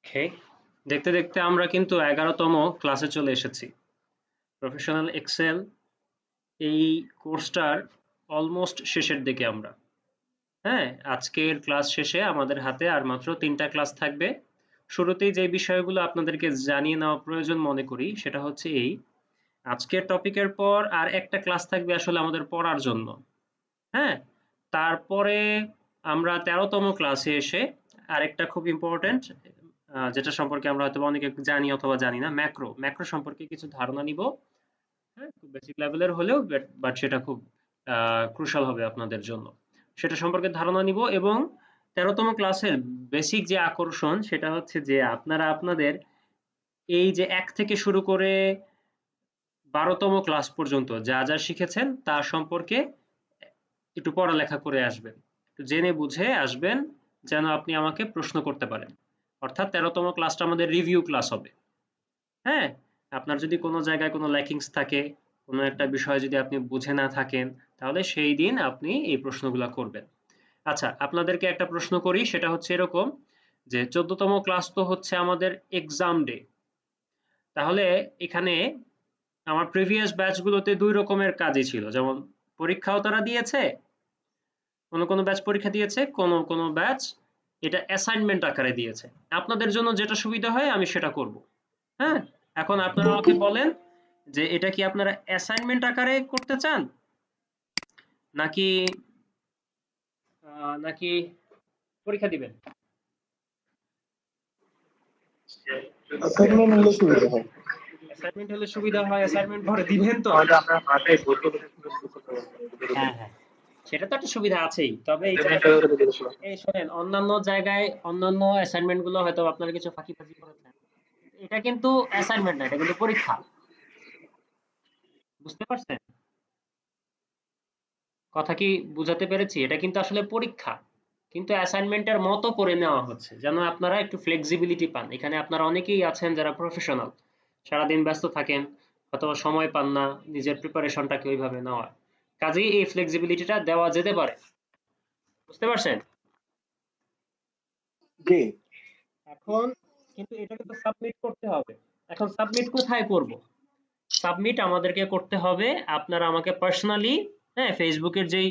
ওকে, দেখতে দেখতে আমরা কিন্তু 11তম ক্লাসে চলে এসেছি। প্রফেশনাল এক্সেল এই কোর্সটার অলমোস্ট শেষের দিকে আমরা। হ্যাঁ, আজকের ক্লাস শেষে আমাদের হাতে আর মাত্র 3টা ক্লাস থাকবে। শুরুতেই যে বিষয়গুলো আপনাদেরকে জানিয়ে নেওয়া প্রয়োজন মনে করি সেটা হচ্ছে আজকের টপিকের পর আর একটা ক্লাস থাকবে আসলে আমাদের পড়ার জন্য। হ্যাঁ, তারপরে আমরা 13তম ক্লাসে এসে আরেকটা খুব ইম্পর্টেন্ট যেটা সম্পর্কে আমরা হয়তো অনেকে জানি অথবা জানি না, ম্যাক্রো ম্যাক্রো সম্পর্কে কিছু ধারণা নিব। হ্যাঁ, খুব বেসিক লেভেলের হলেও বাট সেটা খুব ক্রুশাল হবে আপনাদের জন্য। সেটা সম্পর্কে ধারণা নিব এবং 13তম ক্লাসের বেসিক যে আকর্ষণ সেটা হচ্ছে যে আপনারা আপনাদের এই যে 1 থেকে শুরু করে 12তম ক্লাস পর্যন্ত যা যা শিখেছেন তার সম্পর্কে একটু পড়ালেখা করে আসবেন, একটু জেনে বুঝে আসবেন, যেন আপনি আমাকে প্রশ্ন করতে পারেন। অর্থাৎ 13তম ক্লাসটা আমাদের রিভিউ ক্লাস হবে। হ্যাঁ, আপনার যদি কোনো জায়গায় কোনো ল্যাকিংস থাকে, কোনো একটা বিষয় যদি আপনি বুঝে না থাকেন, তাহলে সেই দিন আপনি এই প্রশ্নগুলো করবেন। আচ্ছা, আপনাদেরকে একটা প্রশ্ন করি, সেটা হচ্ছে এরকম যে 14তম ক্লাস তো হচ্ছে আমাদের এক্সাম ডে। তাহলে এখানে আমার প্রিভিয়াস ব্যাচগুলোতে 2 রকমের কাজই ছিল। যেমন পরীক্ষাও তারা দিয়েছে, কোনো ব্যাচ পরীক্ষা দিয়েছে, কোনো ব্যাচ এটা অ্যাসাইনমেন্ট আকারে দিয়েছে। আপনাদের জন্য যেটা সুবিধা হয় আমি সেটা করব। হ্যাঁ, এখন আপনারা আমাকে বলেন যে এটা কি আপনারা অ্যাসাইনমেন্ট আকারে করতে চান নাকি নাকি পরীক্ষা দিবেন? অ্যাসাইনমেন্ট হলে সুবিধা হয়। অ্যাসাইনমেন্ট হলে সুবিধা হয়, অ্যাসাইনমেন্ট পরে দিবেন তো? তাহলে আমরা মাথায় বসে বসে করতে হ্যাঁ, হ্যাঁ, সেটা তো একটা সুবিধা আছেই। তবে এই পারবো। জায়গায় এই শোনেন, অন্যান্য জায়গায় অন্যান্য অ্যাসাইনমেন্ট গুলো হয়তো আপনারা কিছু ফাঁকিবাজি করেছেন, এটা কিন্তু অ্যাসাইনমেন্ট না, এটা কিন্তু পরীক্ষা। বুঝতে পারছেন কথা কি বুঝাতে পেরেছি? এটা কিন্তু আসলে পরীক্ষা, কিন্তু অ্যাসাইনমেন্টের মতো করে নেওয়া হচ্ছে যেন আপনারা একটু ফ্লেক্সিবিলিটি পান। এখানে আপনারা অনেকেই আছেন যারা প্রফেশনাল, সারাদিন ব্যস্ত থাকেন, অথবা সময় পান না নিজের প্রিপারেশনটাকে ওইভাবে নেওয়ার। কাজেই এই ফ্লেক্সিবিলিটিটা দেওয়া যেতে পারে। বুঝতে পারছেন? জি। এখন কিন্তু এটাকে তো সাবমিট করতে হবে। এখন সাবমিট কোথায় করব? সাবমিট আমাদেরকে করতে হবে, আপনারা আমাকে পার্সোনালি, হ্যাঁ, ফেসবুকের যেই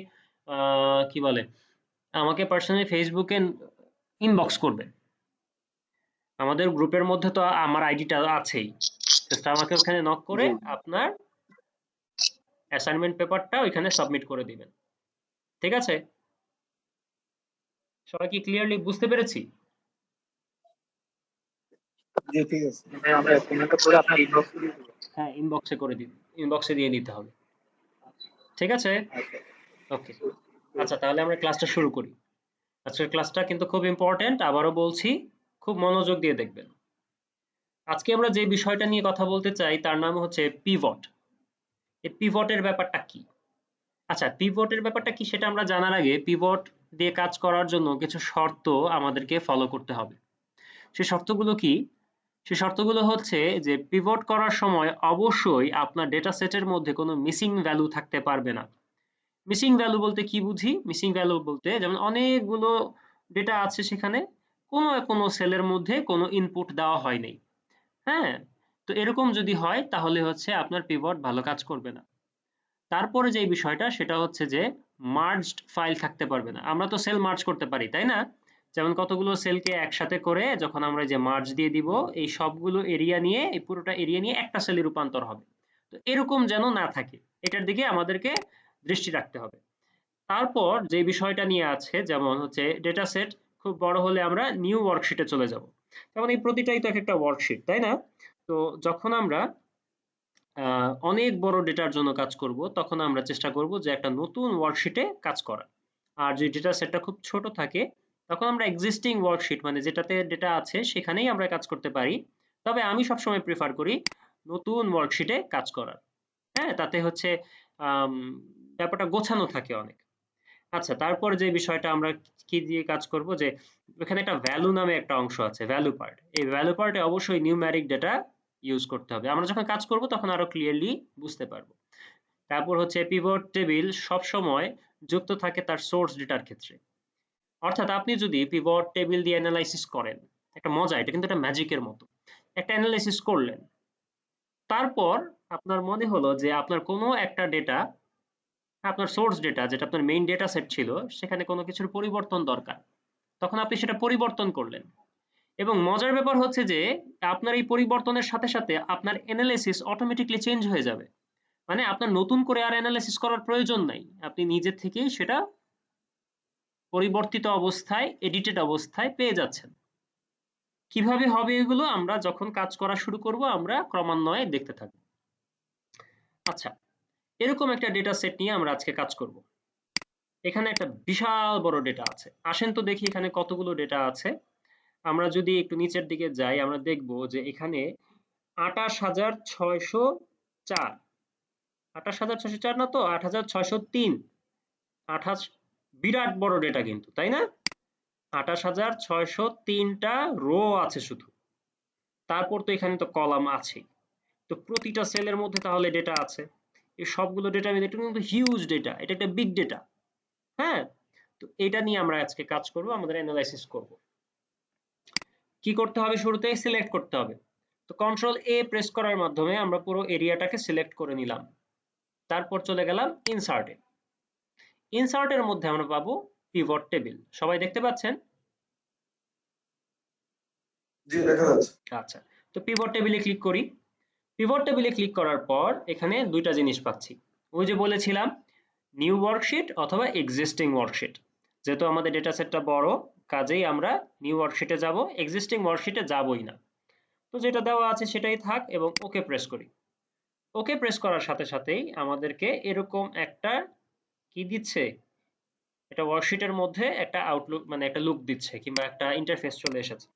কি বলে, আমাকে পার্সোনালি ফেসবুকে ইনবক্স করবেন। আমাদের গ্রুপের মধ্যে তো আমার আইডিটা আছেই, জাস্ট আমাকে ওখানে নক করে জি। আপনার অ্যাসাইনমেন্ট পেপারটা ওইখানে সাবমিট করে দিবেন। ঠিক আছে? সবাই কি ক্লিয়ারলি বুঝতে পেরেছি? জি, ঠিক আছে। মানে আমরা পেমেন্টটা করে আপনার ইনবক্সে দিয়ে দেব। হ্যাঁ, ইনবক্সে করে দিন, ইনবক্সে দিয়ে দিতে হবে। ঠিক আছে? আচ্ছা। ওকে। আচ্ছা, তাহলে আমরা ক্লাসটা শুরু করি। আজকের ক্লাসটা কিন্তু খুব ইম্পর্টেন্ট, আবারও বলছি, খুব মনোযোগ দিয়ে দেখবেন। আজকে আমরা যে বিষয়টা নিয়ে কথা বলতে চাই তার নাম হচ্ছে পিভট। এই পিভটের ব্যাপারটা কি? আচ্ছা, পিভটের ব্যাপারটা কি সেটা আমরা জানার আগে পিভট দিয়ে কাজ করার জন্য কিছু শর্ত আমাদেরকে ফলো করতে হবে। সেই শর্তগুলো কি? সেই শর্তগুলো হচ্ছে যে পিভট করার সময় অবশ্যই আপনার ডেটা সেটের মধ্যে কোনো মিসিং ভ্যালু থাকতে পারবে না। মিসিং ভ্যালু বলতে কি বুঝি? মিসিং ভ্যালু বলতে যেমন অনেকগুলো ডেটা আছে, সেখানে কোনো সেলের মধ্যে কোনো ইনপুট দেওয়া হয় নাই। হ্যাঁ, তো এরকম যদি হয় তাহলে হচ্ছে আপনার পিভট ভালো কাজ করবে না। তারপরে যে বিষয়টা সেটা হচ্ছে যে মার্জড ফাইল থাকতে পারবে না। আমরা তো সেল মার্জ করতে পারি, তাই না? যেমন কতগুলো সেলকে একসাথে করে যখন আমরা যে মার্জ দিয়ে দিব, এই সবগুলো এরিয়া নিয়ে, এই পুরোটা এরিয়া নিয়ে একটা সেলে রূপান্তর হবে। তো এরকম যেন না থাকে, এটার দিকে আমাদেরকে দৃষ্টি রাখতে হবে। তারপর যে বিষয়টা নিয়ে আছে, যেমন হচ্ছে ডেটা সেট খুব বড় হলে আমরা নিউ ওয়ার্কশিটে চলে যাব। যেমন এই প্রতিটাই তো একটা ওয়ার্কশিট, তাই না? তো যখন আমরা অনেক বড় ডেটার জন্য কাজ করব, তখন আমরা চেষ্টা করব যে একটা নতুন ওয়ার্কশিটে কাজ করা। আর যদি ডেটা সেটটা খুব ছোট থাকে, তখন আমরা এক্সিস্টিং ওয়ার্কশিট, মানে যেটাতে ডেটা আছে সেখানেই আমরা কাজ করতে পারি। তবে আমি সবসময় প্রেফার করি নতুন ওয়ার্কশিটে কাজ করার। হ্যাঁ, তাতে হচ্ছে আম, ব্যাপারটা গোছানো থাকে অনেক। আচ্ছা, তারপর যে বিষয়টা আমরা কি দিয়ে কাজ করব, যে এখানে একটা ভ্যালু নামে একটা অংশ আছে, ভ্যালু পার্ট। এই ভ্যালু পার্টে অবশ্যই নিউমেরিক ডেটা ইউজ করতে হবে। আমরা যখন কাজ করব তখন আরো ক্লিয়ারলি বুঝতে পারবো। তারপর হচ্ছে পিভট টেবিল সব সময় যুক্ত থাকে তার সোর্স ডেটার ক্ষেত্রে। অর্থাৎ আপনি যদি পিভট টেবিল দিয়ে অ্যানালাইসিস করেন, একটা মজা, এটা কিন্তু একটা ম্যাজিকের মতো। একটা অ্যানালাইসিস করলেন, তারপর আপনার মনে হলো যে আপনার কোনো একটা ডেটা, আপনার সোর্স ডেটা যেটা আপনার মেইন ডেটা সেট ছিল, সেখানে কোনো কিছুর পরিবর্তন দরকার, তখন আপনি সেটা পরিবর্তন করলেন। এবং মজার ব্যাপার হচ্ছে যে আপনার এই পরিবর্তনের সাথে সাথে আপনার অ্যানালাইসিস অটোমেটিকলি চেঞ্জ হয়ে যাবে। মানে আপনার নতুন করে আর অ্যানালাইসিস করার প্রয়োজন নাই, আপনি নিজে থেকেই সেটা পরিবর্তিত অবস্থায়, এডিটেড অবস্থায় পেয়ে যাচ্ছেন। কিভাবে হবে এগুলো আমরা যখন কাজ করা শুরু করব আমরা ক্রমান্বয়ে দেখতে থাকব। আচ্ছা, এরকম একটা ডেটা সেট নিয়ে আমরা আজকে কাজ করব। এখানে একটা বিশাল বড় ডেটা আছে। আসেন তো দেখি এখানে কতগুলো ডেটা আছে। আমরা যদি একটু নিচের দিকে যাই আমরা দেখব যে এখানে 28,604, 28,604 না তো 8,603, 28, বিরাট বড় ডেটা কিন্তু, তাই না? 28,603টা রো আছে শুধু। তারপর তো এখানে তো কলাম আছেই। তো প্রতিটা সেলের মধ্যে তাহলে ডেটা আছে। এই সবগুলো ডেটা মিলে এটা কিন্তু হিউজ ডেটা, এটা একটা বিগ ডেটা। হ্যাঁ, তো এটা নিয়ে আমরা আজকে কাজ করব, আমাদের অ্যানালাইসিস করব। কি করতে হবে? শুরুতেই সিলেক্ট করতে হবে। তো কন্ট্রোল এ প্রেস করার মাধ্যমে আমরা পুরো এরিয়াটাকে সিলেক্ট করে নিলাম। তারপর চলে গেলাম ইনসার্টে। ইনসার্টের মধ্যে আমরা পাবো পিভট টেবিল। সবাই দেখতে পাচ্ছেন? জি দেখা যাচ্ছে। আচ্ছা, তো পিভট টেবিলে ক্লিক করি। পিভট টেবিলে ক্লিক করার পর এখানে দুইটা জিনিস পাচ্ছি। ওই যে বলেছিলাম নিউ ওয়ার্কশিট অথবা এক্সিস্টিং ওয়ার্কশিট। যেহেতু আমাদের ডেটা সেটটা বড়, কাজেই আমরা নিউ ওয়ার্কশিটে যাব, এক্সিস্টিং ওয়ার্কশিটে যাবই না। তো যেটা দেওয়া আছে সেটাই থাক এবং ওকে প্রেস করি। ওকে প্রেস করার সাথে সাথেই আমাদেরকে এরকম একটা কি দিচ্ছে, এটা ওয়ার্কশিটের মধ্যে একটা আউটলুক মানে একটা লুক দিচ্ছে কিংবা একটা ইন্টারফেস চলে এসেছে।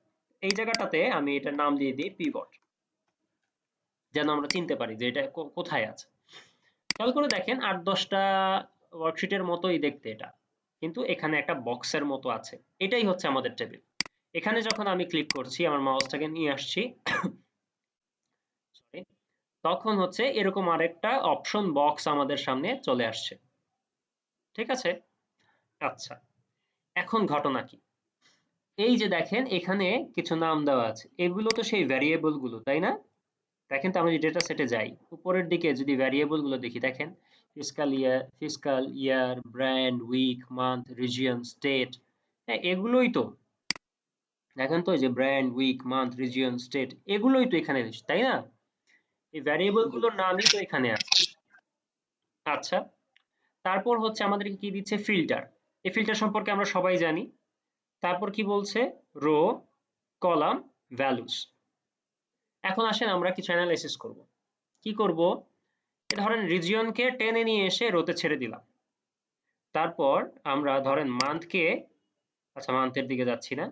এই জায়গাটাতে আমি এটার নাম দিয়ে দিই পিভট, যেন আমরা চিনতে পারি যে এটা কোথায় আছে। খেয়াল করে দেখেন 8-10টা ওয়ার্কশিটের মতোই দেখতে এটা, কিন্তু এখানে একটা বক্সের মতো আছে। এটাই হচ্ছে আমাদের টেবিল। এখানে যখন আমি ক্লিক করছি, আমার মাউসটাকে নিয়ে আসছি সরি, তখন হচ্ছে এরকম আরেকটা অপশন বক্স আমাদের সামনে চলে আসছে। ঠিক আছে? আচ্ছা, এখন ঘটনা কি? এই যে দেখেন এখানে কিছু নাম দেওয়া আছে, এগুলো তো সেই ভ্যারিয়েবল গুলো, তাই না? দেখেন তো আমি যদি ডেটা সেটে যাই, উপরের দিকে যদি ভ্যারিয়েবল গুলো দেখি, দেখেন fiscal year, brand, week, month, region, state. হ্যাঁ, এগুলোই তো। দেখেন তো এই যে brand, week, month, region, state, এগুলোই তো এখানে, তাই না? এই ভ্যারিয়েবল গুলোর নামই তো এখানে আছে। আচ্ছা, তারপর হচ্ছে আমাদেরকে কি দিচ্ছে? ফিল্টার। এই ফিল্টার সম্পর্কে আমরা সবাই জানি। তারপর কি বলছে? Row, column, values. এখন আসেন আমরা কিছু অ্যানালাইসিস করব। কি করব? ধরেন রিজিয়নকে টেনে নিয়ে এসে রোতে ছেড়ে দিলাম। তারপর আমরা ধরেন মান্থকে, আচ্ছা মান্থের দিকে যাচ্ছি না,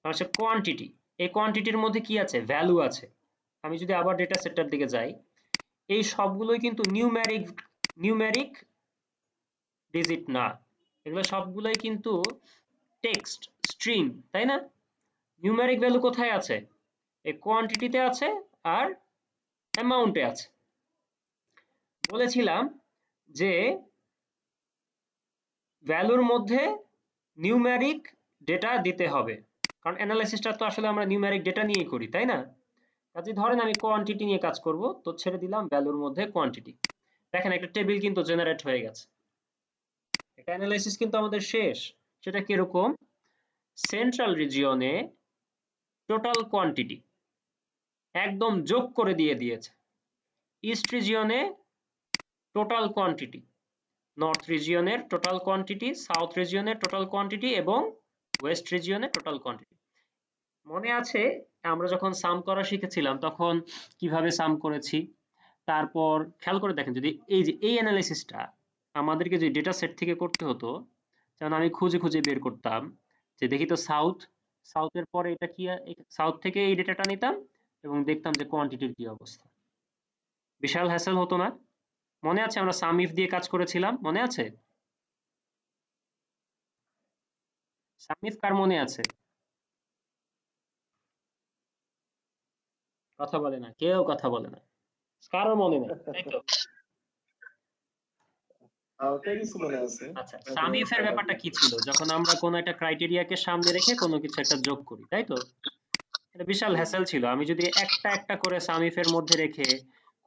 হচ্ছে কোয়ান্টিটি। এই কোয়ান্টিটির মধ্যে কি আছে? ভ্যালু আছে। আমি যদি আবার ডেটা সেটটার দিকে যাই, এই সবগুলোই কিন্তু নিউমেরিক ডিজিট না, এগুলো সবগুলোই কিন্তু টেক্সট স্ট্রিং, তাই না? নিউমেরিক ভ্যালু কোথায় আছে? এই কোয়ান্টিটিতে আছে আর অ্যামাউন্টে আছে। বলেছিলাম যে ভ্যালুর মধ্যে নিউমেরিক ডেটা দিতে হবে, কারণ অ্যানালাইসিসটা তো আসলে আমরা নিউমেরিক ডেটা নিয়েই করি, তাই না? কাজে ধরেন আমি কোয়ান্টিটি নিয়ে কাজ করব, তো ছেড়ে দিলাম ভ্যালুর মধ্যে কোয়ান্টিটি। দেখেন একটা টেবিল কিন্তু জেনারেট হয়ে গেছে। একটা অ্যানালাইসিস কিন্তু আমাদের শেষ। সেটা কিরকম? সেন্ট্রাল রিজিয়নে টোটাল কোয়ান্টিটি একদম যোগ করে দিয়েছে। ইস্ট রিজিয়নে টোটাল কোয়ান্টিটি, নর্থ রিজিয়নের টোটাল কোয়ান্টিটি, সাউথ রিজিয়নের টোটাল কোয়ান্টিটি এবং ওয়েস্ট রিজিয়নের টোটাল কোয়ান্টিটি। মনে আছে আমরা যখন সাম করা শিখেছিলাম তখন কিভাবে সাম করেছি? তারপর খেয়াল করে দেখেন, যদি এই যে এই অ্যানালাইসিসটা আমাদেরকে যে ডেটা সেট থেকে করতে হতো, যেমন আমি খুঁজে খুঁজে বের করতাম যে দেখি তো সাউথের পরে এটা কি, সাউথ থেকে এই ডেটাটা নিতাম এবং দেখতাম যে কোয়ান্টিটির কি অবস্থা। বিশাল হ্যাসেল হতো না? মনে আছে আমরা সাম ইফ দিয়ে কাজ করেছিলাম, মনে আছে? সাম ইফ কার মনে আছে? কথা বলে না, কেউ কথা বলে না, কারো মনে নেই, তাই তো? ওটাই কিছু মনে আছে। আচ্ছা, সাম ইফ এর ব্যাপারটা কি ছিল? যখন আমরা কোনো একটা ক্রাইটেরিয়াকে সামনে রেখে কোনো কিছু একটা যোগ করি, তাই তো? এটা বিশাল হ্যাসেল ছিল। আমি যদি একটা একটা করে সামিফের মধ্যে রেখে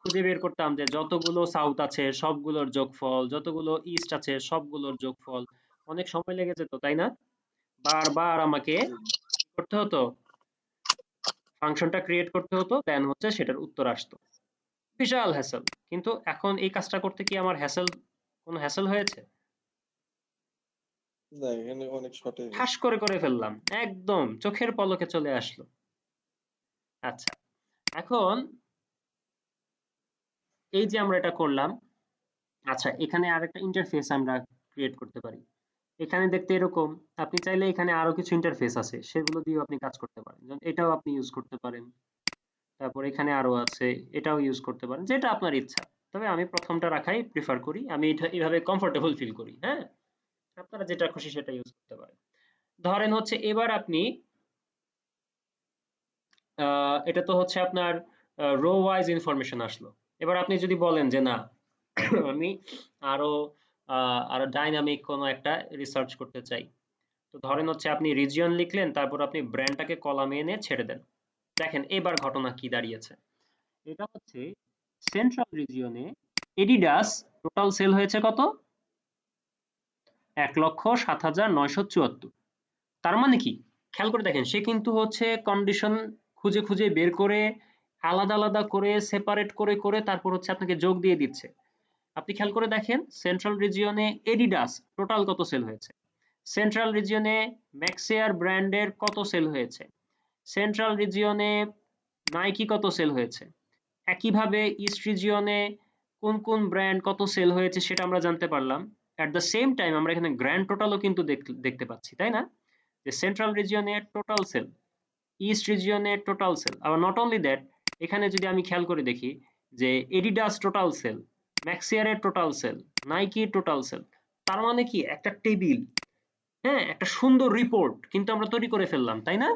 খুঁজে বের করতাম যে যতগুলো সাউথ আছে সবগুলোর যোগফল, যতগুলো ইস্ট আছে সবগুলোর যোগফল, অনেক সময় লেগে যেত, তাই না? বারবার আমাকে জি কি করতে হতো, ফাংশনটা ক্রিয়েট করতে হতো, দেন হচ্ছে সেটার উত্তর আসতো। বিশাল হ্যাসেল। কিন্তু এখন এই কাজটা করতে কি আমার কোনো হ্যাসেল হয়েছে? না, এখানে অনেক শর্টে ঠাস করে করে ফেললাম, একদম চোখের পলকে চলে আসলো। আচ্ছা, এখন এই যে আমরা এটা করলাম, আচ্ছা এখানে আরেকটা ইন্টারফেস আমরা ক্রিয়েট করতে পারি। এখানে দেখতে এরকম, আপনি চাইলে এখানে আরো কিছু ইন্টারফেস আছে, সেগুলো দিয়েও আপনি কাজ করতে পারেন। যেমন এটাও আপনি ইউজ করতে পারেন, তারপর এখানে আরো আছে, এটাও ইউজ করতে পারেন, যেটা আপনার ইচ্ছা। তবে আমি প্রথমটা রাখাই প্রিফার করি, আমি এটা এইভাবে কমফোর্টেবল ফিল করি। হ্যাঁ, আপনারা যেটা খুশি সেটা ইউজ করতে পারেন। ধরেন হচ্ছে এবার আপনি এটা তো হচ্ছে আপনার রো ওয়াইজ ইনফরমেশন আসলো। এবার আপনি যদি বলেন যে না, আমি আরো আরো ডাইনামিক কোনো একটা রিসার্চ করতে চাই, তো ধরেন হচ্ছে আপনি রিজিয়ন লিখলেন, তারপর আপনি ব্র্যান্ডটাকে কলামে এনে ছেড়ে দেন। দেখেন এবার ঘটনা কি দাঁড়িয়েছে। এটা হচ্ছে সেন্ট্রাল রিজিয়নে এডিডাস টোটাল সেল হয়েছে কত? ১,০৭,৯৭৪। তার মানে কি, খেয়াল করে দেখেন, সে কিন্তু হচ্ছে কন্ডিশন খুঁজে খুঁজে বের করে আলাদা আলাদা করে সেপারেট করে করে তারপর হচ্ছে আপনাকে যোগ দিয়ে দিচ্ছে। আপনি খেয়াল করে দেখেন, সেন্ট্রাল রিজিয়নে এডিডাস টোটাল কত সেল হয়েছে, সেন্ট্রাল রিজিয়নে ম্যাক্সেয়ার ব্র্যান্ডের কত সেল হয়েছে, সেন্ট্রাল রিজিয়নে নাইকি কত সেল হয়েছে, একইভাবে ইস্ট রিজিয়নে কোন কোন ব্র্যান্ড কত সেল হয়েছে সেটা আমরা জানতে পারলাম। অ্যাট দ্য সেম টাইম আমরা এখানে গ্র্যান্ড টোটালও কিন্তু দেখতে পাচ্ছি, তাই না? যে সেন্ট্রাল রিজিয়নের টোটাল সেল, ইস্ট রিজিয়নের টোটাল সেল। আবার নট অনলি দ্যাট, এখানে যদি আমি খেয়াল করে দেখি যে এডিডাস টোটাল সেল, ম্যাক্সিয়ারের টোটাল সেল, নাইকির টোটাল সেল। তার মানে কি, একটা টেবিল, হ্যাঁ, একটা সুন্দর রিপোর্ট কিন্তু আমরা তৈরি করে ফেললাম, তাই না?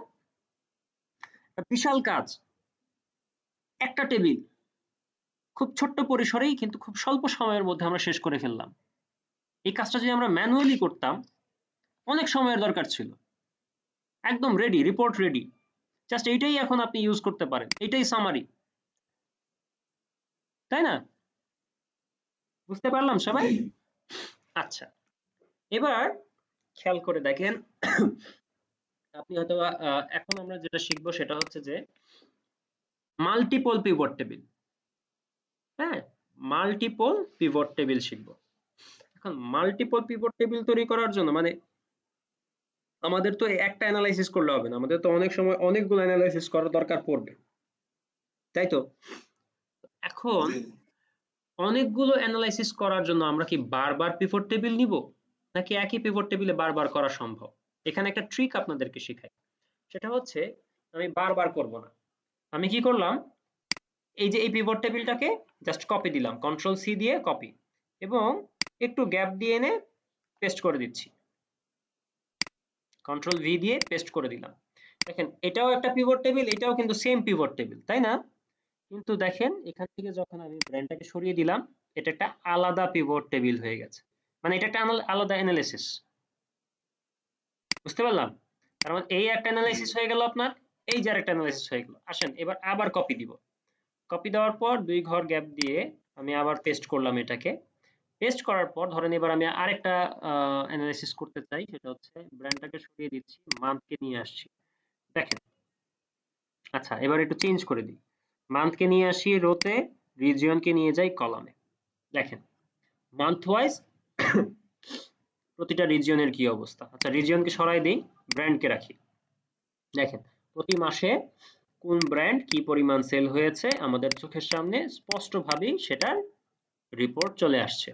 বিশাল কাজ, একটা টেবিল খুব ছোট্ট পরিসরেই কিন্তু খুব স্বল্প সময়ের মধ্যে আমরা শেষ করে ফেললাম। এই কাজটা যদি আমরা ম্যানুয়ালি করতাম, অনেক সময়ের দরকার ছিল। একদম রেডি, রিপোর্ট রেডি, জাস্ট এইটাই এখন আপনি ইউজ করতে পারেন, এইটাই সামারি, তাই না? বুঝতে পারলাম সবাই? জি আচ্ছা, এবার খেয়াল করে দেখেন, আপনি হয়তো এখন আমরা যেটা শিখবো সেটা হচ্ছে যে মাল্টিপল পিভট টেবিল। হ্যাঁ, মাল্টিপল পিভট টেবিল শিখবো। এখন মাল্টিপল পিভট টেবিল তৈরি করার জন্য মানে আমাদের তো একটা অ্যানালাইসিস করলে হবে না, আমাদের তো অনেক সময় অনেকগুলো অ্যানালাইসিস করার দরকার পড়বে, তাই তো? এখন জি অনেকগুলো অ্যানালাইসিস করার জন্য আমরা কি বারবার পিভট টেবিল নিব, নাকি একই পিভট টেবিলে বারবার করা সম্ভব? এখানে একটা ট্রিক আপনাদেরকে শেখাই, সেটা হচ্ছে আমি বারবার করব না। আমি কি করলাম, এই যে এই পিভট টেবিলটাকে জাস্ট কপি দিলাম, কন্ট্রোল সি দিয়ে কপি, এবং একটু গ্যাপ দিয়ে এনে পেস্ট করে দিচ্ছি, কন্ট্রোল ভি দিয়ে পেস্ট করে দিলাম। দেখেন এটাও একটা পিভট টেবিল, এটাও কিন্তু সেম পিভট টেবিল, তাই না? কিন্তু দেখেন এখান থেকে যখন আমি ব্র্যান্ডটাকে সরিয়ে দিলাম, এটা একটা আলাদা পিভট টেবিল হয়ে গেছে, মানে এটা একটা আলাদা অ্যানালিসিস। বুঝতে পারলাম? তার মানে এই একটা জি অ্যানালিসিস হয়ে গেল আপনার, এই যে আরেকটা অ্যানালিসিস হয়ে গেল। আসেন এবার আবার কপি দিব, কপি দেওয়ার পর ২ ঘর গ্যাপ দিয়ে আমি আবার পেস্ট করলাম এটাকে। পেস্ট করার পর ধরেন এবার আমি আরেকটা অ্যানালিসিস করতে চাই, সেটা হচ্ছে ব্র্যান্ডটাকে সরিয়ে দিচ্ছি, মান্থকে নিয়ে আসছি। দেখেন, আচ্ছা এবার একটু চেঞ্জ করে দিই, মান্থকে নিয়ে আসি রোতে, রিজিয়নকে নিয়ে যাই কলামে। দেখেন মান্থ ওয়াইজ প্রতিটা রিজিয়নের কি অবস্থা। আচ্ছা রিজিয়নকে সরাই দেই, ব্র্যান্ডকে রাখি। দেখেন প্রতি মাসে কোন ব্র্যান্ড কি পরিমাণ সেল হয়েছে আমাদের চোখের সামনে স্পষ্টভাবেই সেটার রিপোর্ট চলে আসছে।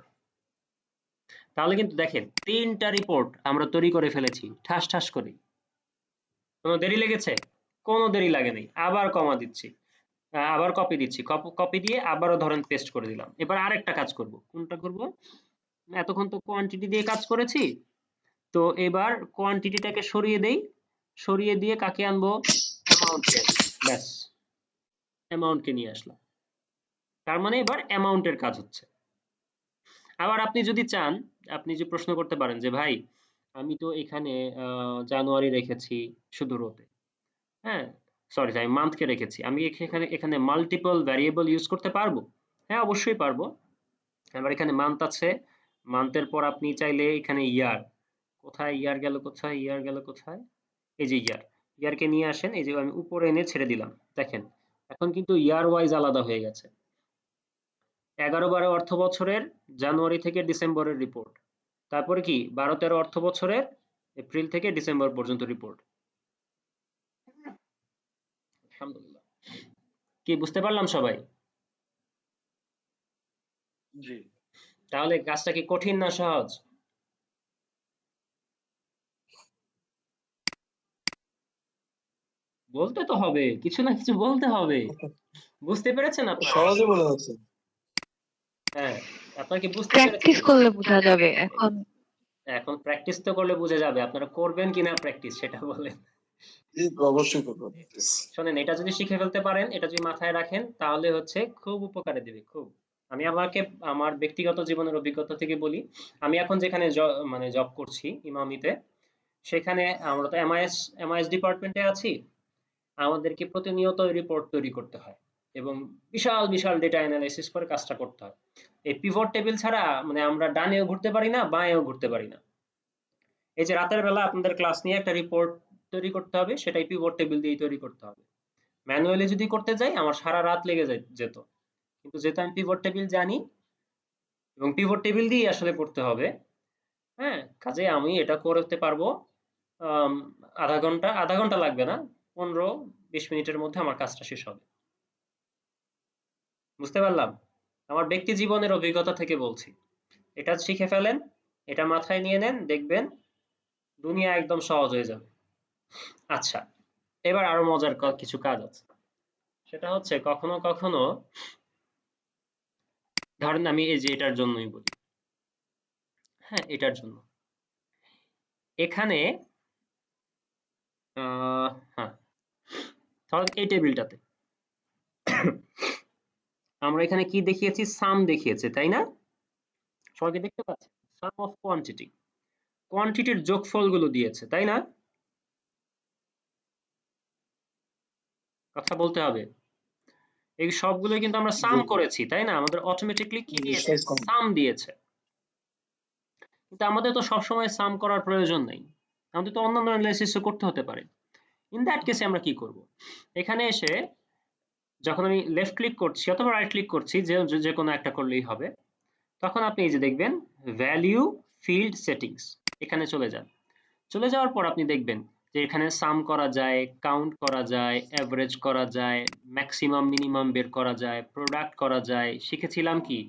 তাহলে কিন্তু দেখেন ৩টা রিপোর্ট আমরা তৈরি করে ফেলেছি ঠাস ঠাস করে। কোনো দেরি লেগেছে? কোনো দেরি লাগেনি। আবার কমা দিচ্ছি, আবার কপি দিচ্ছি, কপি দিয়ে আবারও ধরেন পেস্ট করে দিলাম। এবার আরেকটা কাজ করব, কোনটা করব, এতক্ষণ তো কোয়ান্টিটি দিয়ে কাজ করেছি, তো এবার কোয়ান্টিটিটাকে সরিয়ে দেই, সরিয়ে দিয়ে কাকে আনবো, অ্যামাউন্টকে। ব্যাস, অ্যামাউন্টকে নিয়ে আসলাম। তার মানে এবার অ্যামাউন্টের কাজ হচ্ছে। আবার আপনি যদি চান, আপনি যে প্রশ্ন করতে পারেন যে ভাই আমি তো এখানে জানুয়ারি রেখেছি শুধু রোতে, হ্যাঁ, সরি আমি মান্থকে রেখেছি। আমি এখানে মাল্টিপল ভ্যারিয়েবল ইউজ করতে পারবো? হ্যাঁ, অবশ্যই পারবো। এবার এখানে মান্থ আছে, মান্থের পর আপনি চাইলে এখানে ইয়ার, কোথায় ইয়ার গেল, কোথায় ইয়ার গেল, কোথায়, এই যে ইয়ার, ইয়ারকে নিয়ে আসেন, এই যে আমি উপরে এনে ছেড়ে দিলাম, দেখেন এখন কিন্তু ইয়ার ওয়াইজ আলাদা হয়ে গেছে। 11-12 অর্থ বছরের জানুয়ারি থেকে ডিসেম্বরের রিপোর্ট, তারপরে কি 12-13 অর্থ বছরের এপ্রিল থেকে ডিসেম্বর পর্যন্ত রিপোর্ট। আলহামদুলিল্লাহ, কি বুঝতে পারলাম সবাই? জি। তাহলে কাজটা কি কঠিন না সহজ? বলতে তো হবে, কিছু না কিছু বলতে হবে। বুঝতে পেরেছেন আপনারা? সহজে মনে হচ্ছে। হ্যাঁ, আপনারা কি বুঝতে পেরেছেন? প্র্যাকটিস করলে বোঝা যাবে। এখন এখন প্র্যাকটিস তো করলে বোঝা যাবে, আপনারা করবেন কিনা প্র্যাকটিস সেটা বলেন। জি, অবশ্যই করবো প্র্যাকটিস। শোনেন, এটা যদি শিখে ফেলতে পারেন, এটা যদি মাথায় রাখেন, তাহলে হচ্ছে খুব উপকারে দিবে, খুব। আমি আমার ব্যক্তিগত জীবনের অভিজ্ঞতা থেকে বলি, আমি এখন যেখানে মানে জব করছি ইমামিতে, সেখানে আমরা তো এমআইএস ডিপার্টমেন্টে আছি। আমাদেরকে প্রতিনিয়ত রিপোর্ট তৈরি করতে হয় এবং বিশাল বিশাল ডেটা অ্যানালাইসিস করে কাজটা করতে হয়। এই পিভট টেবিল ছাড়া মানে আমরা ডানেও ঘুরতে পারি না, বাঁয়েও ঘুরতে পারি না। এই যে রাতের বেলা আপনাদের ক্লাস নিয়ে একটা রিপোর্ট তৈরি করতে হবে, সেটাই পিভট টেবিল দিয়ে তৈরি করতে হবে। ম্যানুয়ালি যদি করতে যাই আমার সারা রাত লেগে যেত, কিন্তু যেহেতু আমি পিভট টেবিল জানি এবং পিভট টেবিল দিয়ে আসলে করতে হবে, হ্যাঁ, কাজে আমি এটা করতে পারবো। আম, আধা ঘন্টা লাগবে না, 15-20 মিনিটের মধ্যে আমার কাজটা শেষ হবে। বুঝতে পারলাম? আমার ব্যক্তি জীবনের অভিজ্ঞতা থেকে বলছি। এটা শিখে ফেলেন, এটা মাথায় নিয়ে নেন, দেখবেন দুনিয়া একদম সহজ হয়ে যাবে। আচ্ছা, এবার আরো মজার কিছু কাজ আছে। সেটা হচ্ছে কখনো কখনো, ধরেন আমি এই যে এটার জন্যই বলি, হ্যাঁ এটার জন্য এখানে হ্যাঁ, ধরেন এই টেবিলটাতে আমরা এখানে কি দেখিয়েছি, সাম দেখিয়েছে, তাই না? সবাইকে দেখতে পাচ্ছি, সাম অফ কোয়ান্টিটির যোগফলগুলো দিয়েছে, তাই না? কথা বলতে হবে। এই সবগুলো কিন্তু আমরা সাম জি, করেছি, তাই না? আমাদের অটোমেটিকলি কি দিয়েছে, বিশ্বাস করুন। সাম দিয়েছে। কিন্তু আমাদের তো সবসময় সাম করার প্রয়োজন নেই, আমাদের তো অন্যান্য অ্যানালাইসিসও করতে হতে পারে। ইন দ্যাট কেসে আমরা কি করব, এখানে এসে যখন আমি লেফট ক্লিক করছি অথবা রাইট ক্লিক করছি, যে কোনো একটা করলেই হবে, তখন আপনি এই যে দেখবেন ভ্যালিউ ফিল্ড সেটিংস, এখানে চলে যান। চলে যাওয়ার পর আপনি দেখবেন যে এখানে সাম করা যায়, কাউন্ট করা যায়, এভারেজ করা যায়, ম্যাক্সিমাম মিনিমাম বের করা যায়, প্রোডাক্ট করা যায়, শিখেছিলাম কি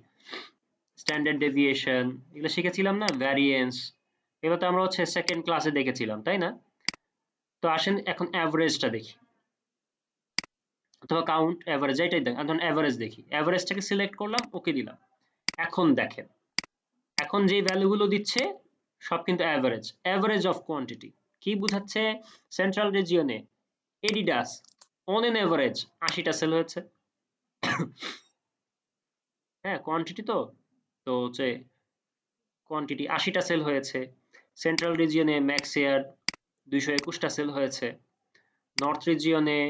স্ট্যান্ডার্ড ডেভিয়েশন, এগুলো শিখেছিলাম না, ভ্যারিয়েন্স, এগুলো তো আমরা হচ্ছে সেকেন্ড ক্লাসে দেখেছিলাম, তাই না? তো আসেন এখন অ্যাভারেজটা দেখি, অথবা কাউন্ট অ্যাভারেজ, এটাই দেখ, এখন অ্যাভারেজ দেখি, অ্যাভারেজটাকে সিলেক্ট করলাম, ওকে দিলাম। এখন দেখেন, এখন যে ভ্যালুগুলো দিচ্ছে সব কিন্তু অ্যাভারেজ অফ কোয়ান্টিটি। কি বুঝাচ্ছে, সেন্ট্রাল রিজিয়নে এডিডাস অন এন অ্যাভারেজ 80টা সেল হয়েছে। হ্যাঁ, কোয়ান্টিটি তো তো হচ্ছে কোয়ান্টিটি 80টা সেল হয়েছে। সেন্ট্রাল রিজিয়নে ম্যাক্স এয়ার 221টা সেল হয়েছে। নর্থ রিজিয়নে,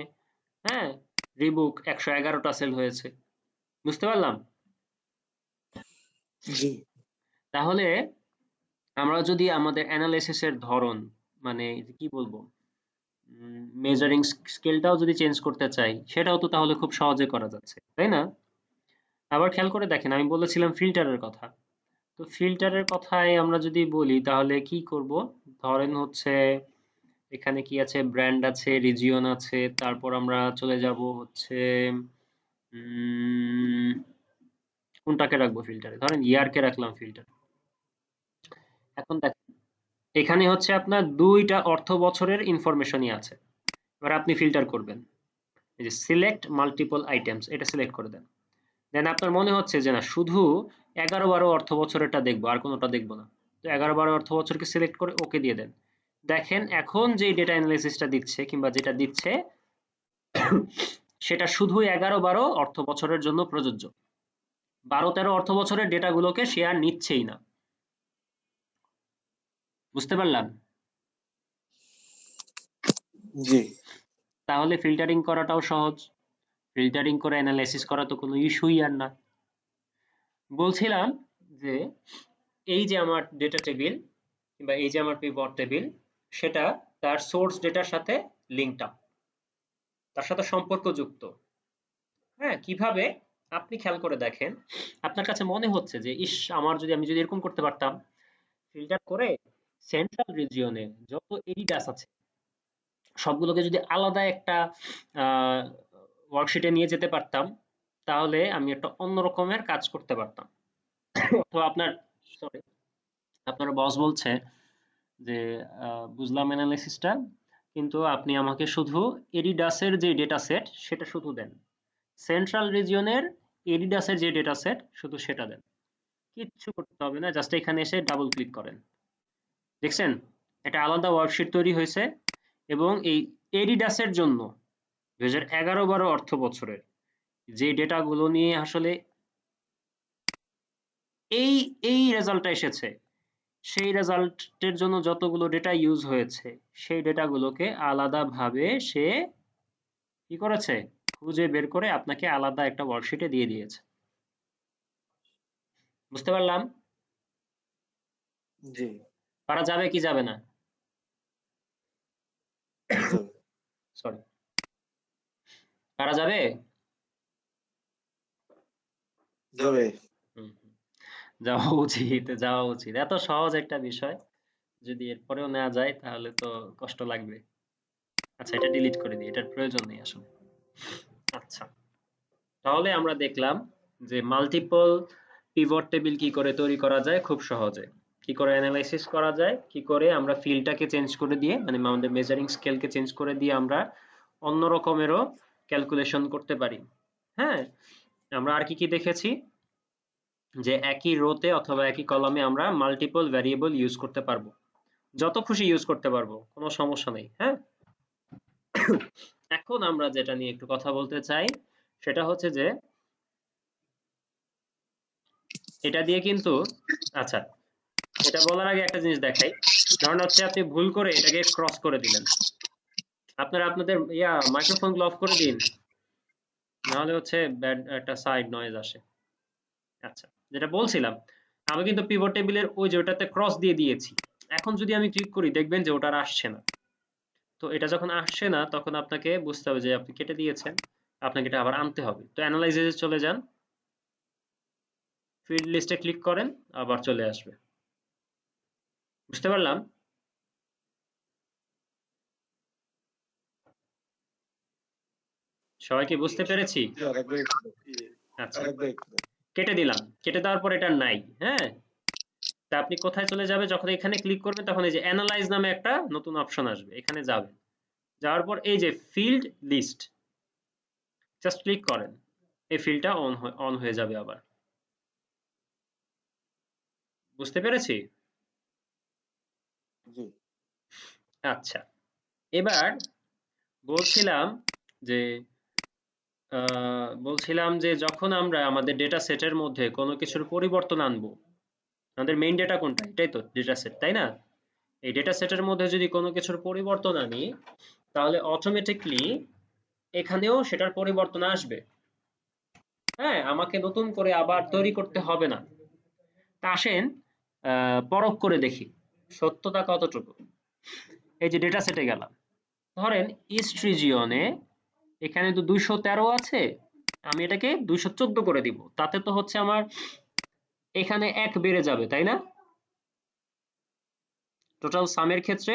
হ্যাঁ, রিবুক 111টা সেল হয়েছে। বুঝতে পারলাম? জি, তাহলে আমরা যদি আমাদের অ্যানালাইসিসের ধরন, মানে কি বলবো, মেজারিং স্কেলটাও যদি চেঞ্জ করতে চাই, সেটাও তো তাহলে খুব সহজে করা যাচ্ছে, তাই না? আবার খেয়াল করে দেখেন, আমি বলেছিলাম ফিল্টারের কথা। তো ফিল্টারের কথায় আমরা যদি বলি তাহলে কি করব, ধরেন হচ্ছে এখানে কি আছে, ব্র্যান্ড আছে, রিজিয়ন আছে, তারপর আমরা চলে যাব হচ্ছে উম, কোনটাকে রাখবো ফিল্টারে, ধরেন ইয়ারকে রাখলাম ফিল্টার। এখন দেখেন এখানে হচ্ছে আপনার 2টা অর্থ বছরের ইনফরমেশনই আছে। এবার আপনি ফিল্টার করবেন, এই যে সিলেক্ট মাল্টিপল আইটেমস, এটা সিলেক্ট করে দেন। দেন আপনার মনে হচ্ছে যে না, শুধু 11-12 অর্থ বছরেরটা দেখবো, আর কোনোটা দেখবো না। তো 11-12 অর্থ বছরকে সিলেক্ট করে ওকে দিয়ে দেন। দেখেন এখন যে ডেটা অ্যানালাইসিসটা দিচ্ছে কিংবা যেটা দিচ্ছে সেটা শুধু 11-12 অর্থ বছরের জন্য প্রযোজ্য। 12-13 অর্থ বছরের ডেটাগুলোকে সে আর নিচ্ছেই না। বুঝতে পারলাম? জি। তাহলে ফিল্টারিং করাটাও সহজ। ফিল্টারিং করে অ্যানালাইসিস করা তো কোনো ইস্যুই আর না। বলছিলাম যে এই যে আমার ডেটা টেবিল কিংবা এই যে আমার পিভট টেবিল, সেটা তার সোর্স ডেটার সাথে লিঙ্কড আপ, তার সাথে সম্পর্কযুক্ত। হ্যাঁ, কিভাবে? আপনি খেয়াল করে দেখেন, আপনার কাছে মনে হচ্ছে যে ইস, আমি যদি এরকম করতে পারতাম, ফিল্টার করে সেন্ট্রাল রিজিয়নে যত এডিডাস আছে সবগুলোকে যদি আলাদা একটা ওয়ার্কশিটে নিয়ে যেতে পারতাম, তাহলে আমি একটা অন্য রকমের কাজ করতে পারতাম। অথবা আপনার বস বলছে যে বুঝলাম অ্যানালাইসিসটা, কিন্তু আপনি আমাকে শুধু এডিডাসের যে ডেটা সেট সেটা শুধু দেন, সেন্ট্রাল রিজিয়নের এডিডাসের যে ডেটা সেট শুধু সেটা দেন। কিচ্ছু করতে হবে না, জাস্ট এখানে এসে ডাবল ক্লিক করেন। দেখছেন, এটা আলাদা ওয়ার্কশিট তৈরি হয়েছে। এবং এই এডিডাসের জন্য 2011-12 অর্থ বছরের যে ডেটাগুলো নিয়ে আসলে এই এই রেজাল্টটা এসেছে, সেই রেজাল্টের জন্য যতগুলো ডেটা ইউজ হয়েছে সেই ডেটাগুলোকে আলাদাভাবে সে কি করেছে, খুঁজে বের করে আপনাকে আলাদা একটা ওয়ার্কশিটে দিয়ে দিয়েছে। বুঝতে পারলাম? জি পারা যাবে কি যাবে না? যাবে। সরি, পারা যাবে? যাবে। হুম, যাওয়া উচিত, যাওয়া উচিত। এত সহজ একটা বিষয় যদি এরপরেও নেওয়া যায় তাহলে তো কষ্ট লাগবে। আচ্ছা, এটা ডিলিট করে দিই, এটার প্রয়োজন নেই আসলে। আচ্ছা, তাহলে আমরা দেখলাম যে মাল্টিপল পিভট টেবিল কি করে তৈরি করা যায় খুব সহজে, কি করে অ্যানালাইসিস করা যায়, কি করে আমরা ফিল্ডটাকে চেঞ্জ করে দিয়ে, মানে আমাদের মেজারিং স্কেলকে চেঞ্জ করে দিয়ে আমরা অন্য রকমেরও ক্যালকুলেশন করতে পারি। হ্যাঁ, আমরা আর কি কি দেখেছি, যে একই রোতে অথবা একই কলামে আমরা মাল্টিপল ভ্যারিয়েবল ইউজ করতে পারবো, যত খুশি ইউজ করতে পারবো, কোনো সমস্যা নেই। হ্যাঁ, এখন আমরা যেটা নিয়ে একটু কথা বলতে চাই সেটা হচ্ছে যে এটা দিয়ে কিন্তু, আচ্ছা, এটা বলার আগে একটা জিনিস দেখাই। ধরেন হচ্ছে আপনি ভুল করে এটাকে ক্রস করে দিলেন, আপনাদের মাইক্রোফোনগুলো অফ করে দিন, নাহলে হচ্ছে ব্যাড একটা সাইড নয়েজ আসে। আচ্ছা, যেটা বলছিলাম, আমি কিন্তু পিভট টেবিলের ওই যে ওটাতে ক্রস দিয়ে দিয়েছি। এখন যদি আমি ক্লিক করি দেখবেন যে ওটা আর আসছে না। তো এটা যখন আসছে না তখন আপনাকে বুঝতে হবে যে আপনি কেটে দিয়েছেন, আপনাকে এটা আবার আনতে হবে। তো অ্যানালাইসিসে চলে যান, ফিল্ড লিস্টে ক্লিক করেন, আবার চলে আসবে। বুঝতে পারলাম? সবাই কি বুঝতে পেরেছি? জি, আরেকবার একটু দাও। আচ্ছা, আরেকবার একটু দাও। কেটে দিলাম। কেটে দেওয়ার পর এটা নাই। হ্যাঁ, তা আপনি কোথায় চলে যাবে, যখন এখানে ক্লিক করবেন তখন এই যে অ্যানালাইজ নামে একটা নতুন অপশন আসবে, এখানে যাবেন। যাওয়ার পর এই যে ফিল্ড লিস্ট, জাস্ট ক্লিক করেন, এই ফিল্ডটা অন হয়ে যাবে আবার। বুঝতে পেরেছি? জি আচ্ছা, এবার বলছিলাম যে যখন আমরা আমাদের ডেটা সেটের মধ্যে কোনো কিছুর পরিবর্তন আনবো, আমাদের মেইন ডেটা কোনটা, এটাই তো ডেটা সেট, তাই না? এই ডেটা সেটের মধ্যে যদি কোনো কিছুর পরিবর্তন আনি, তাহলে অটোমেটিকলি এখানেও সেটার পরিবর্তন আসবে। হ্যাঁ, আমাকে নতুন করে আবার তৈরি করতে হবে না। তা আসেন পরখ করে দেখি সত্যতা কতটুকু। এই যে ডেটা সেটে গেলাম, ধরেন ইস্ট রিজিয়নে এখানে তো 213 আছে, আমি এটাকে 214 করে দিব, তাতে তো হচ্ছে আমার এখানে 1 বেড়ে যাবে, তাই না? টোটাল সামের ক্ষেত্রে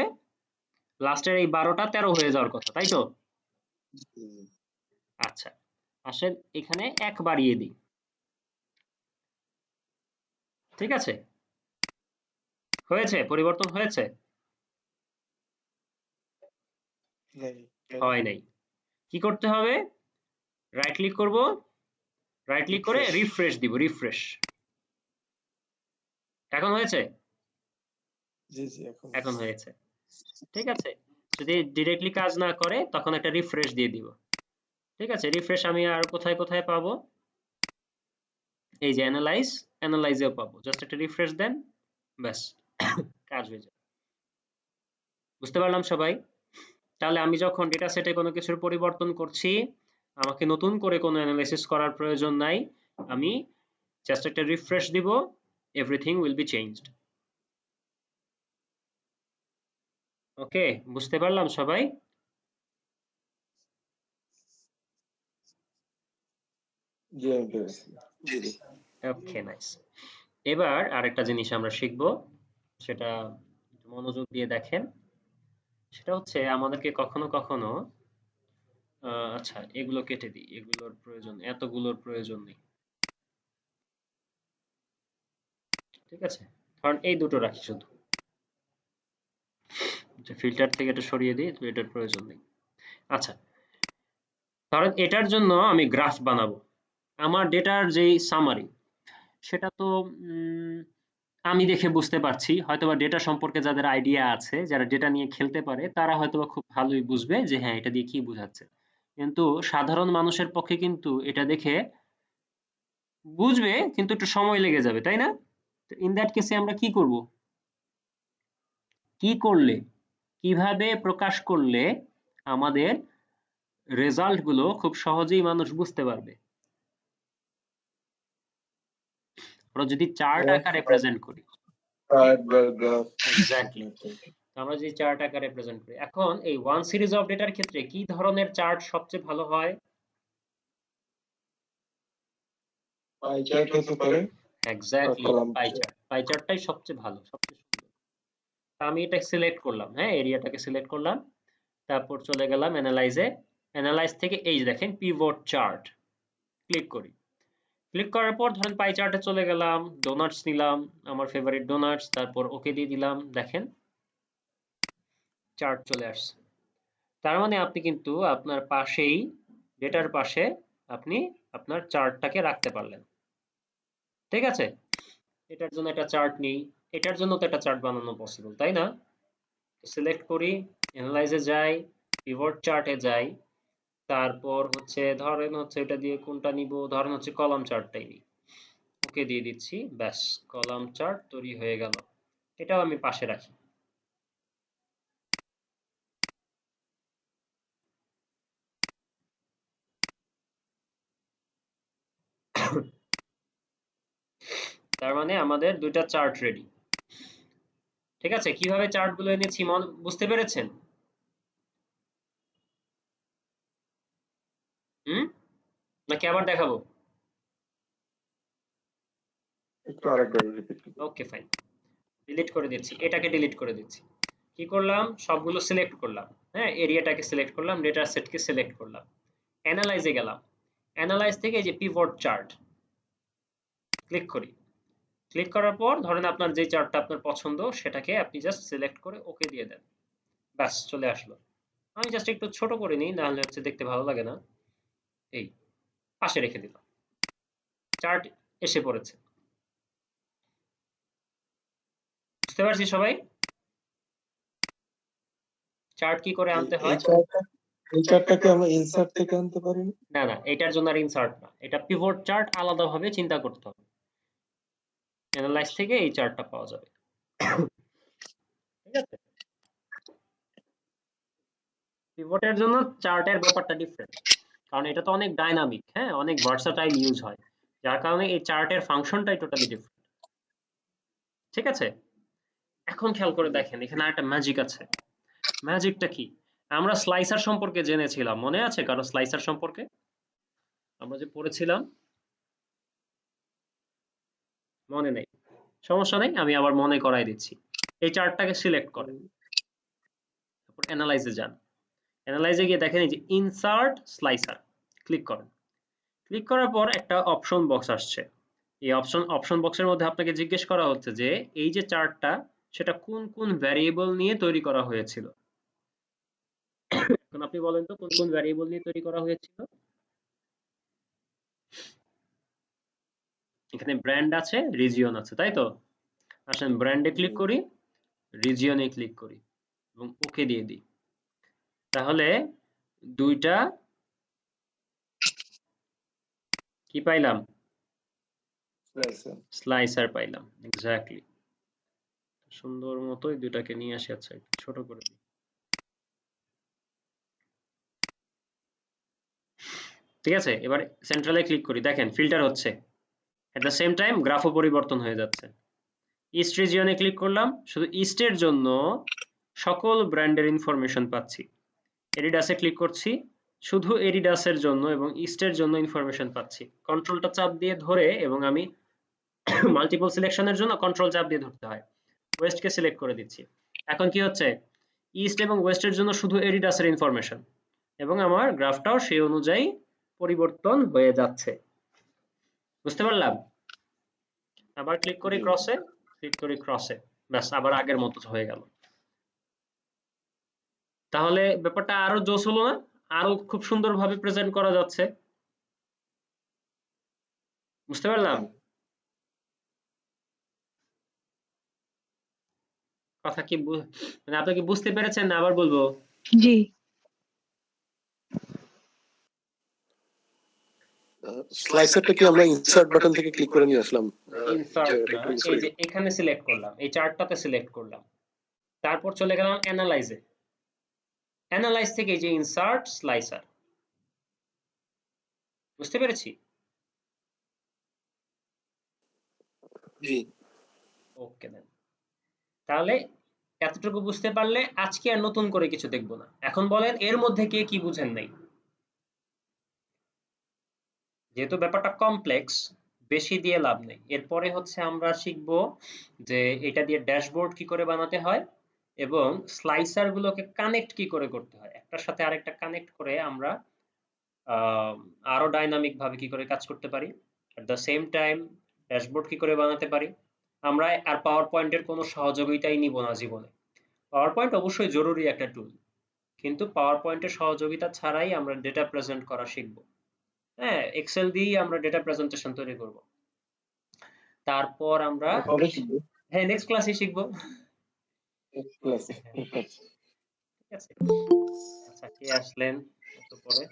লাস্টের এই 12টা 13 হয়ে যাওয়ার কথা, তাই তো? জি, জি। আচ্ছা, আসেন এখানে 1 বাড়িয়ে দিই। ঠিক আছে, হয়েছে, পরিবর্তন হয়েছে? নেই, কেন? হয় নাই। কি করতে হবে? রাইট ক্লিক করব, রাইট ক্লিক করে Refresh। রিফ্রেশ দিব, রিফ্রেশ। এখন হয়েছে? জি জি এখন এখন হয়েছে। ঠিক আছে, যদি ডিরেক্টলি কাজ না করে তখন একটা রিফ্রেশ দিয়ে দিব। ঠিক আছে, রিফ্রেশ আমি আর কোথায় কোথায় পাবো? এই যে অ্যানালাইজেও পাবো। জাস্ট একটা রিফ্রেশ দেন, ব্যাস কাজ হয়ে যাবে। বুঝতে পারলাম সবাই? তাহলে আমি যখন ডেটা সেটে কোনো কিছুর পরিবর্তন করছি, আমাকে নতুন করে কোনো অ্যানালাইসিস করার প্রয়োজন নাই। আমি জাস্ট একটা রিফ্রেশ দিব, এভরিথিং উইল বি চেঞ্জড। ওকে, বুঝতে পারলাম সবাই? জি আমি পেরেছি। জি জি। ওকে, নাইস। এবার আরেকটা জিনিস আমরা শিখব, সেটা একটু মনোযোগ দিয়ে দেখেন। সেটা হচ্ছে আমাদেরকে কখনো কখনো আচ্ছা এগুলো কেটে দিই, এগুলোর প্রয়োজন, এতগুলোর প্রয়োজন নেই। ঠিক আছে, কারণ এই দুটো রাখি শুধু, ফিল্টার থেকে এটা সরিয়ে দিই, তো এটার প্রয়োজন নেই। আচ্ছা, কারণ এটার জন্য আমি গ্রাফ বানাবো। আমার ডেটার যেই সামারি, সেটা তো আমি দেখে বুঝতে পারছি। হয়তোবা ডেটা সম্পর্কে যাদের আইডিয়া আছে, যারা ডেটা নিয়ে খেলতে পারে, তারা হয়তোবা খুব ভালোই বুঝবে যে হ্যাঁ এটা দিয়ে কি বোঝাচ্ছে। কিন্তু সাধারণ মানুষের পক্ষে কিন্তু এটা দেখে বুঝবে, কিন্তু একটু সময় লেগে যাবে, তাই না? তো ইন দ্যাট কেসে আমরা কি করব? কি করলে, কিভাবে প্রকাশ করলে আমাদের রেজাল্ট গুলো খুব সহজেই মানুষ বুঝতে পারবে? আমরা যদি চার্ট আকারে প্রেজেন্ট করি। চার্ট বা গ্রাফ। এক্স্যাক্টলি, আমরা যদি চার্ট আকারে প্রেজেন্ট করি, এখন এই ওয়ান সিরিজ অফ ডেটার ক্ষেত্রে কি ধরনের চার্ট সবচেয়ে ভালো হয়? পাই চার্ট হতে পারে। Exactly, column pie chart. Pie চার্টটাই সবচেয়ে ভালো, সবচেয়ে সুন্দর। আমি এটা সিলেক্ট করলাম, হ্যাঁ এরিয়াটাকে সিলেক্ট করলাম, তারপর চলে গেলাম অ্যানালাইজে। অ্যানালাইজ থেকে এই যে দেখেন পিভট চার্ট, ক্লিক করি। ক্লিক করার পর ধরেন পাই চার্টে চলে গেলাম, ডোনাটস নিলাম, আমার ফেভারিট ডোনাটস, তারপর ওকে দিয়ে দিলাম। দেখেন চার্ট চলে আসছে। তার মানে আপনি কিন্তু আপনার পাশেই, ডেটার পাশে আপনি আপনার চার্টটাকে রাখতে পারলেন। ঠিক আছে, এটার জন্য একটা চার্ট নিই, এটার জন্য তো একটা চার্ট বানানো পসিবল, তাই না? সিলেক্ট করি, অ্যানালাইজে যাই, পিভট চার্টে যাই, তারপর হচ্ছে ধরেন হচ্ছে এটা দিয়ে কোনটা নিব, ধরেন হচ্ছে কলাম চার্টটাই নিই। ওকে দিয়ে দিচ্ছি, ব্যাস কলাম চার্ট তৈরি হয়ে গেল। এটাও আমি পাশে রাখি। তার মানে আমাদের দুইটা চার্ট রেডি। ঠিক আছে, কিভাবে চার্ট গুলো এনেছি বুঝতে পেরেছেন? হুম, নাকি আবার দেখাবো? একটু আরেকবার রিপিট করুন। ওকে ফাইন, ডিলিট করে দিচ্ছি, এটাকে ডিলিট করে দিচ্ছি। কি করলাম, সবগুলো সিলেক্ট করলাম, হ্যাঁ এরিয়াটাকে সিলেক্ট করলাম, ডেটা সেটকে সিলেক্ট করলাম, অ্যানালাইজে গেলাম, অ্যানালাইজ থেকে এই যে পিভট চার্ট ক্লিক করি। ক্লিক করার পর ধরেন আপনার যে চার্টটা আপনার পছন্দ, সেটাকে আপনি জাস্ট সিলেক্ট করে ওকে দিয়ে দেন, ব্যাস চলে আসলো। আমি জাস্ট একটু ছোট করে নিই, না হলে হচ্ছে দেখতে ভালো লাগে না। এই পাশে রেখে দিলাম, চার্ট এসে পড়েছে। বুঝতে পারছি সবাই চার্ট কি করে আনতে এই হয়? চার্টটাকে আমরা ইনসার্ট থেকে আনতে পারি না? না না, এটার জন্য আর ইনসার্ট না, এটা পিভট চার্ট আলাদাভাবে চিন্তা করতে হবে। অ্যানালাইজ থেকে এই চার্টটা পাওয়া যাবে। ঠিক আছে, পিভটের জন্য চার্টের ব্যাপারটা ডিফারেন্ট, কারণ এটা তো অনেক ডাইনামিক, হ্যাঁ অনেক ভার্সাটাইল ইউজ হয়, যার কারণে এই চার্টের ফাংশনটাই টোটালি ডিফারেন্ট। ঠিক আছে, এখন খেয়াল করে দেখেন এখানে একটা ম্যাজিক আছে। ম্যাজিকটা কি? আমরা স্লাইসার সম্পর্কে জেনেছিলাম, মনে আছে কারো স্লাইসার সম্পর্কে আমরা যে পড়েছিলাম? মনে নেই, সমস্যা নেই, আমি আবার মনে করাই দিচ্ছি। এই চার্টটাকে সিলেক্ট করেন, তারপর অ্যানালাইজে যান। অ্যানালাইজে গিয়ে দেখেন এই যে ইনসার্ট স্লাইসার, ক্লিক করেন। ক্লিক করার পর একটা অপশন বক্স আসছে। এই অপশন বক্সের মধ্যে আপনাকে জিজ্ঞেস করা হচ্ছে যে এই যে চার্টটা, সেটা কোন কোন ভ্যারিয়েবল নিয়ে তৈরি করা হয়েছিল। এখন আপনি বলেন তো কোন কোন ভ্যারিয়েবল নিয়ে তৈরি করা হয়েছিল? এখানে ব্র্যান্ড আছে, রিজিয়ন আছে, তাই তো? আসেন ব্র্যান্ডে ক্লিক করি, রিজিয়নে ক্লিক করি এবং ওকে দিয়ে দিই। তাহলে দুইটা কি পাইলাম? স্লাইসার পাইলাম। এক্স্যাক্টলি, সুন্দর মতোই দুটাকে নিয়ে আসি। আচ্ছা একটু ছোট করে দিই। ঠিক আছে, এবার সেন্ট্রালে ক্লিক করি, দেখেন ফিল্টার হচ্ছে, এট দ্য সেম টাইম গ্রাফও পরিবর্তন হয়ে যাচ্ছে। ইস্ট রিজিয়নে ক্লিক করলাম, শুধু ইস্টের জন্য সকল ব্র্যান্ডের ইনফরমেশন পাচ্ছি। এডিডাসে ক্লিক করছি, শুধু এডিডাসের জন্য এবং ইস্টের জন্য ইনফরমেশন পাচ্ছি। কন্ট্রোলটা চাপ দিয়ে ধরে এবং আমি মাল্টিপল সিলেকশনের জন্য কন্ট্রোল চাপ দিয়ে ধরতে হয়, ওয়েস্টকে সিলেক্ট করে দিচ্ছি। এখন কি হচ্ছে, ইস্ট এবং ওয়েস্টের জন্য শুধু এডিডাসের ইনফরমেশন এবং আমার গ্রাফটাও সেই অনুযায়ী পরিবর্তন হয়ে যাচ্ছে। বুঝতে পারলাম? আবার ক্লিক করি ক্রসে, ক্লিক করি ক্রসে, ব্যাস আবার আগের মতো হয়ে গেল। তাহলে ব্যাপারটা আরো জোস হলো না? আরো খুব সুন্দরভাবে প্রেজেন্ট করা যাচ্ছে। বুঝতে পারলাম? কথা কি মানে আপনি কি বুঝতে পেরেছেন না আবার বলবো? জি। স্লাইসারটা কি আমরা ইনসার্ট বাটন থেকে ক্লিক করে নিয়ে আসলাম? ইনসার্ট জায়গাটা না, একটু মিস এই হয়ে যে গেল। এখানে সিলেক্ট করলাম, এই চার্টটাতে সিলেক্ট করলাম, তারপর চলে গেলাম অ্যানালাইজে। অ্যানালাইজ থেকে এই যে ইনসার্ট স্লাইসার। বুঝতে পেরেছি? জি। ওকে দেন। তাহলে এতটুকু বুঝতে পারলে আজকে আর নতুন করে কিছু দেখব না। এখন বলেন এর মধ্যে কে কি বুঝেন নাই? যেহেতু ব্যাপারটা কমপ্লেক্স, বেশি দিয়ে লাভ নেই। এরপরে হচ্ছে আমরা শিখব যে এটা দিয়ে ড্যাশবোর্ড কি করে বানাতে হয় এবং স্লাইসার গুলোকে কানেক্ট কি করে করতে হয়। একটার সাথে আরেকটা কানেক্ট করে আমরা আরো ডাইনামিক ভাবে কি করে কাজ করতে পারি। At the same time dashboard কি করে বানাতে পারি। আমরা আর পাওয়ার পয়েন্টের কোনো সহযোগিতাই নিব না জীবনে। পাওয়ার পয়েন্ট অবশ্যই জরুরি একটা টুল, কিন্তু পাওয়ার পয়েন্টের সহযোগিতা ছাড়াই আমরা ডেটা প্রেজেন্ট করা শিখব। হ্যাঁ, এক্সেল দিয়েই আমরা ডেটা প্রেজেন্টেশন তৈরি করব। তারপর আমরা কবে শিখবো? হ্যাঁ নেক্সট ক্লাসে শিখব। ক্লাসে। ঠিক আছে। আচ্ছা, কে আসলেন একটু পরে?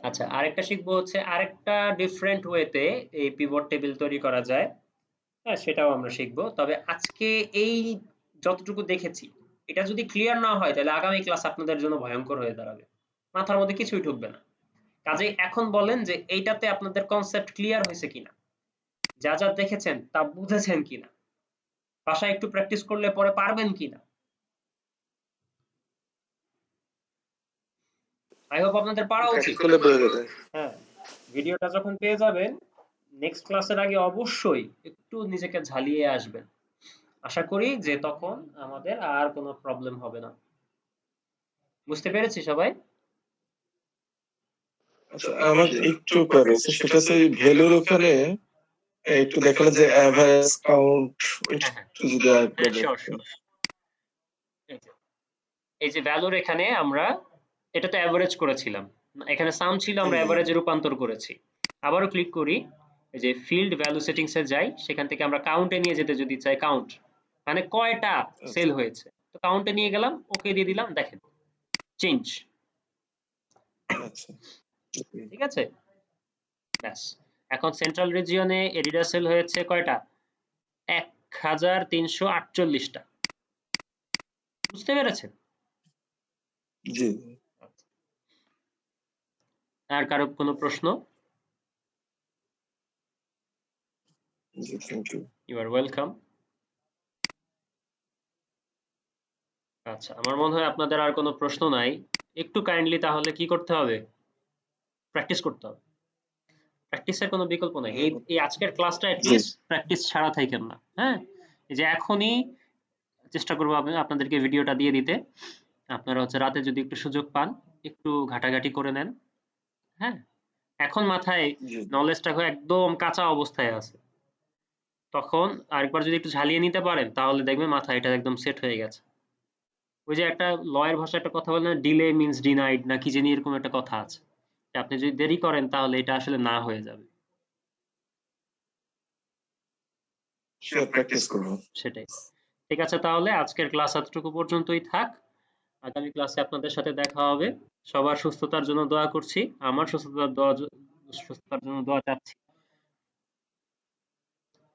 আচ্ছা, আরেকটা শিখবো হচ্ছে আরেকটা ডিফারেন্ট ওয়েতে এই পিভট টেবিল তৈরি করা যায়। হ্যাঁ, সেটাও আমরা শিখবো। তবে আজকে এই যতটুকু দেখেছি, এটা যদি ক্লিয়ার না হয় তাহলে আগামী ক্লাস আপনাদের জন্য ভয়ঙ্কর হয়ে দাঁড়াবে। মাথার মধ্যে কিছুই ঢুকবে না। কাজেই এখন বলেন যে এইটাতে আপনাদের কনসেপ্ট ক্লিয়ার হয়েছে কিনা, যা যা দেখেছেন তা বুঝেছেন কিনা, বাসায় একটু প্র্যাকটিস করলে পরে পারবেন কিনা। আই হোপ আপনাদের পারা উচিত। প্র্যাকটিস করলে বোঝা যাবে। হ্যাঁ, ভিডিওটা যখন পেয়ে যাবেন নেক্সট ক্লাসের আগে অবশ্যই একটু নিজেকে ঝালিয়ে আসবেন। আশা করি যে তখন আমাদের আর কোনো প্রবলেম হবে না। বুঝতে পেরেছি সবাই? আচ্ছা, আমার একটু করে সেটা হচ্ছে ভ্যালুর ওখানে একটু দেখানো যে অ্যাভারেজ কাউন্ট হ্যাঁ হ্যাঁ একটু যদি আরেকবার হ্যাঁ, শিওর দেখতেন। শিওর। এই যে ভ্যালুর এখানে আমরা এটা তো অ্যাভারেজ করেছিলাম, এখানে সাম ছিল, আমরা অ্যাভারেজে রূপান্তর করেছি। আবারও ক্লিক করি, এই যে ফিল্ড ভ্যালু সেটিংস এ যাই, সেখান থেকে আমরা কাউন্টে নিয়ে যেতে যদি চাই, কাউন্ট মানে কয়টা সেল হয়েছে, তো কাউন্টে নিয়ে গেলাম, ওকে দিয়ে দিলাম, দেখেন চেঞ্জ। আচ্ছা। ঠিক আছে, ব্যাস। এখন সেন্ট্রাল রিজিয়নে এডিডাস সেল হয়েছে কয়টা? 1348টা। বুঝতে পেরেছেন? জি। আর কারো কোনো প্রশ্ন? জি, thank you. You are welcome. আচ্ছা, আমার মনে হয় আপনাদের আর কোনো প্রশ্ন নাই। একটু কাইন্ডলি তাহলে কি করতে হবে? প্র্যাকটিস করতে হবে। প্র্যাকটিসের কোনো বিকল্প নাই। এই আজকের ক্লাসটা জি। এটলিস্ট প্র্যাকটিস ছাড়া থাকেন না। হ্যাঁ, এই যে এখনই চেষ্টা করবো আপনাদেরকে ভিডিওটা দিয়ে দিতে। আপনারা হচ্ছে রাতে যদি একটু সুযোগ পান, একটু ঘাটাঘাটি করে নেন। হ্যাঁ, এখন মাথায় জি। নলেজটা একদম কাঁচা অবস্থায় আছে। তখন আরেকবার যদি একটু ঝালিয়ে নিতে পারেন তাহলে দেখবেন মাথায় এটা একদম সেট হয়ে গেছে। ওই যে একটা লয়ের ভাষায় একটা কথা বলে না, ডিলে মিন্স ডিনাইড না কি জানি এরকম একটা কথা আছে। আপনি যদি দেরি করেন তাহলে এটা আসলে না হয়ে যাবে। শিওর প্র্যাকটিস করব। সেটাই। ঠিক আছে, তাহলে আজকের ক্লাস এতটুকু পর্যন্তই থাক। আগামী ক্লাসে আপনাদের সাথে দেখা হবে। সবার সুস্থতার জন্য দোয়া করছি। আমার সুস্থতার জন্য দোয়া চাচ্ছি।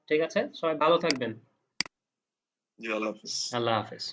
ঠিক আছে, সবাই ভালো থাকবেন। জি, আল্লাহ হাফেজ। আল্লাহ হাফেজ।